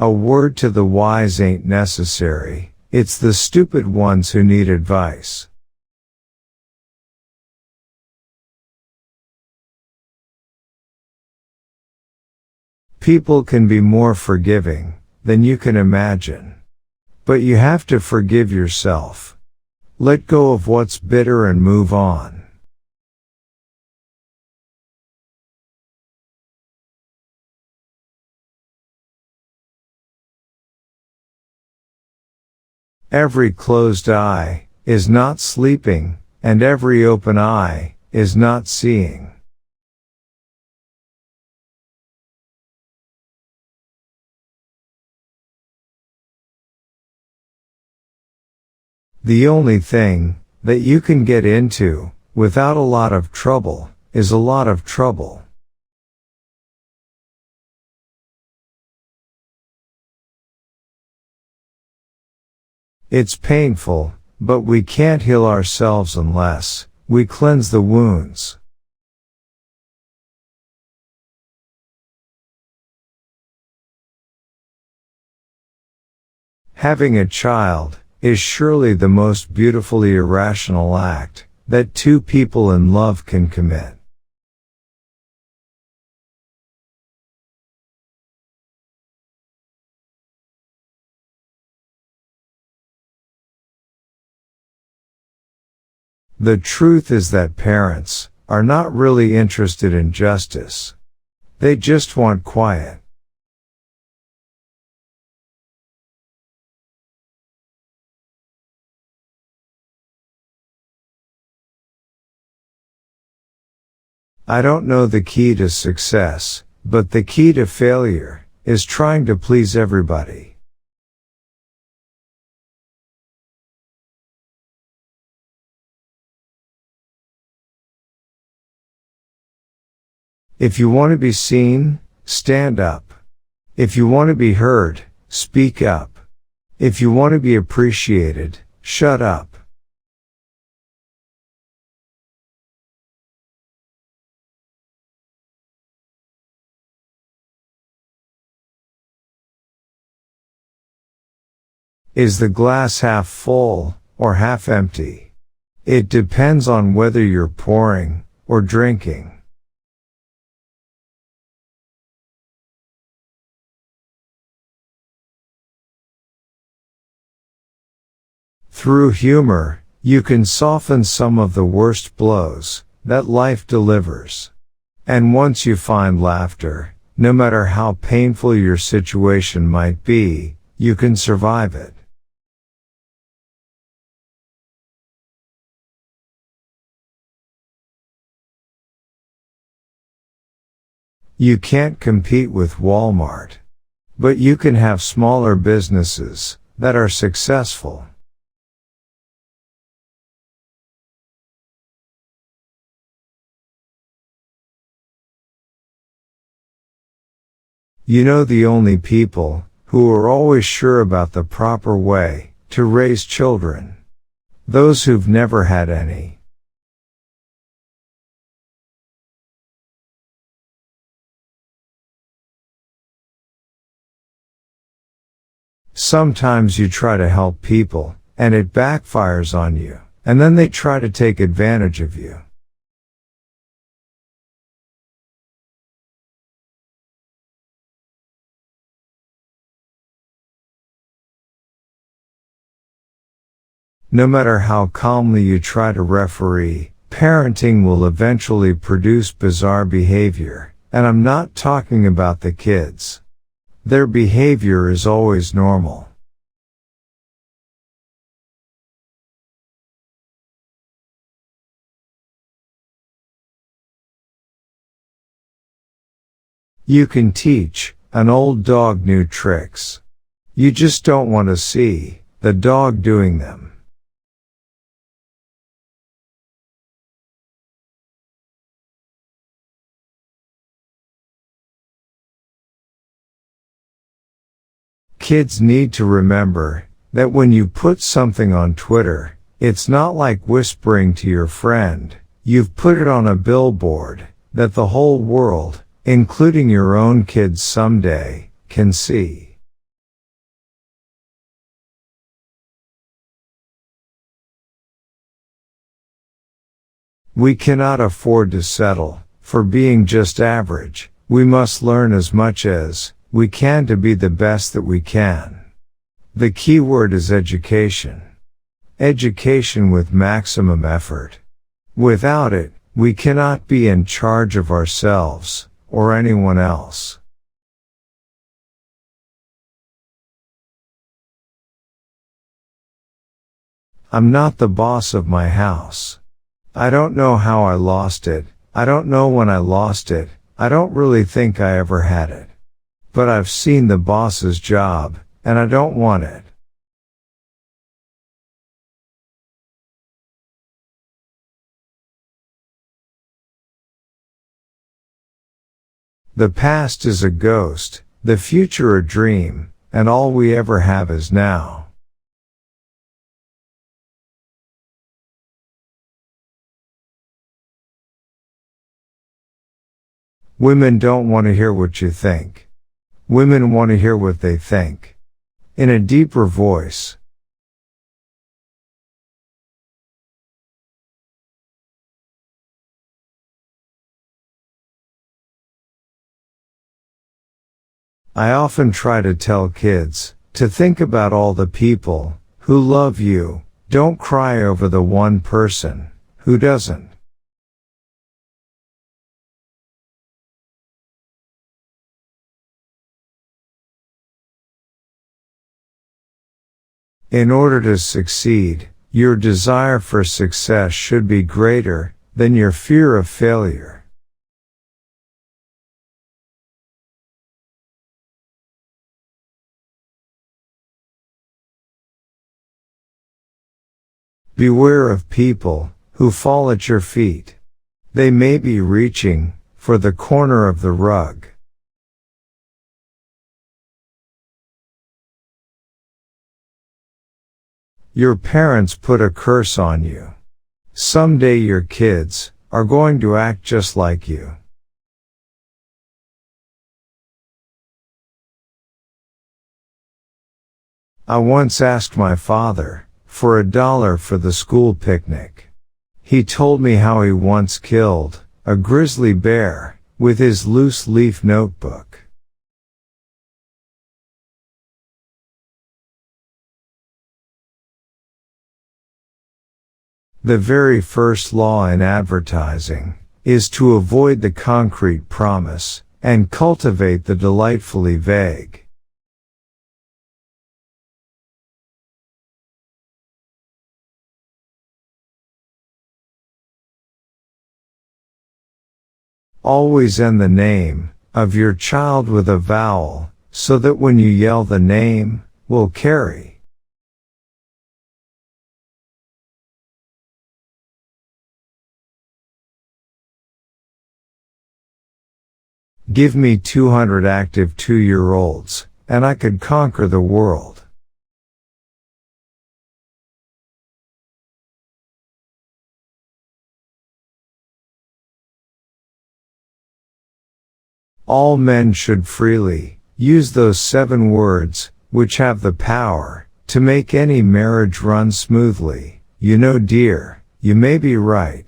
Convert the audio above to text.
A word to the wise ain't necessary, it's the stupid ones who need advice. People can be more forgiving than you can imagine. But you have to forgive yourself. Let go of what's bitter and move on. Every closed eye is not sleeping, and every open eye is not seeing. The only thing that you can get into without a lot of trouble is a lot of trouble. It's painful, but we can't heal ourselves unless we cleanse the wounds. Having a child is surely the most beautifully irrational act that two people in love can commit. The truth is that parents are not really interested in justice. They just want quiet. I don't know the key to success, but the key to failure is trying to please everybody. If you want to be seen, stand up. If you want to be heard, speak up. If you want to be appreciated, shut up. Is the glass half full or half empty? It depends on whether you're pouring or drinking. Through humor, you can soften some of the worst blows that life delivers. And once you find laughter, no matter how painful your situation might be, you can survive it. You can't compete with Walmart. But you can have smaller businesses that are successful. You know the only people who are always sure about the proper way to raise children? Those who've never had any. Sometimes you try to help people, and it backfires on you, and then they try to take advantage of you. No matter how calmly you try to referee, parenting will eventually produce bizarre behavior, and I'm not talking about the kids. Their behavior is always normal. You can teach an old dog new tricks. You just don't want to see the dog doing them. Kids need to remember that when you put something on Twitter, it's not like whispering to your friend. You've put it on a billboard that the whole world, including your own kids someday, can see. We cannot afford to settle for being just average. We must learn as much as we can to be the best that we can. The key word is education. Education with maximum effort. Without it, we cannot be in charge of ourselves or anyone else. I'm not the boss of my house. I don't know how I lost it. I don't know when I lost it. I don't really think I ever had it. But I've seen the boss's job, and I don't want it. The past is a ghost, the future a dream, and all we ever have is now. Women don't want to hear what you think. Women want to hear what they think. In a deeper voice. I often try to tell kids to think about all the people who love you. Don't cry over the one person who doesn't. In order to succeed, your desire for success should be greater than your fear of failure. Beware of people who fall at your feet. They may be reaching for the corner of the rug. Your parents put a curse on you. Someday your kids are going to act just like you. I once asked my father for $1 for the school picnic. He told me how he once killed a grizzly bear with his loose leaf notebook. The very first law in advertising is to avoid the concrete promise and cultivate the delightfully vague. Always end the name of your child with a vowel, so that when you yell the name will carry. Give me 200 active 2-year-olds, and I could conquer the world. All men should freely use those 7 words, which have the power to make any marriage run smoothly. You know, dear, you may be right,